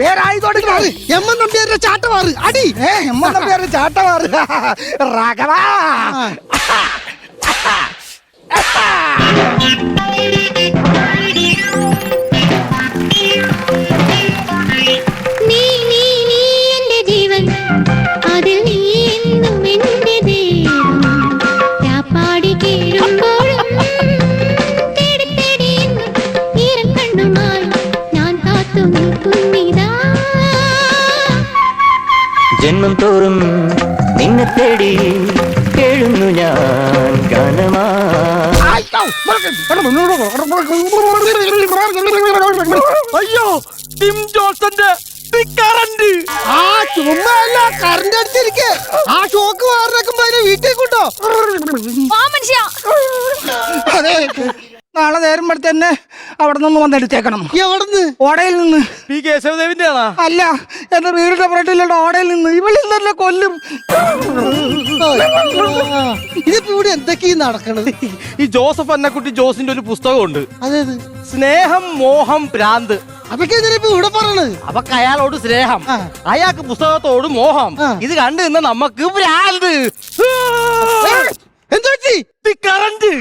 പേരായതോടെ M N നമ്പ്യാരുടെ ചാട്ടവാറ് അടി. M N നമ്പ്യാരുടെ ചാട്ടവാറ് രാഘവാ. ജന്മം തോറും നിന്നെ തേടി കേഴുന്നു ഞാൻ ഗാനമാ. അയ്യോ ടിം ജോൺസന്റെ കറന്റ്. ആ ചുമ്മാല്ല കറണ്ട് അടിച്ചിരിക്കെ. ആ ഷോക്ക് മാറിനേക്കുമ്പോ വീട്ടിൽ കൊണ്ടോ. അതെ, നാളെ നേരം തന്നെ അവിടെ നിന്ന് വന്നെടുത്തേക്കണം. എവിടുന്ന്? ഓടയിൽ നിന്ന്. പി കേശവദേവിന്റെ ആണോ? അല്ല, എന്റെ വീടിന്റെ പുറത്തിലുള്ള ഓടയിൽ നിന്ന്. ഇവളിൽ തന്നെ കൊല്ലും. ഇതിപ്പോ ഇവിടെ എന്തൊക്കെയാ നടക്കണത്? ഈ ജോസഫ് അന്നക്കുട്ടി ജോസിന്റെ ഒരു പുസ്തകമുണ്ട്, അതേത്? സ്നേഹം മോഹം ഭ്രാന്ത്. അതൊക്കെ എന്തിനാ ഇവിടെ പറയണത്? അവക്ക് അയാളോട് സ്നേഹം, അയാൾക്ക് പുസ്തകത്തോട് മോഹം. ഇത് കണ്ടു നിന്ന് നമുക്ക് ഭ്രാന്ത്. എന്താ കറന്റ്.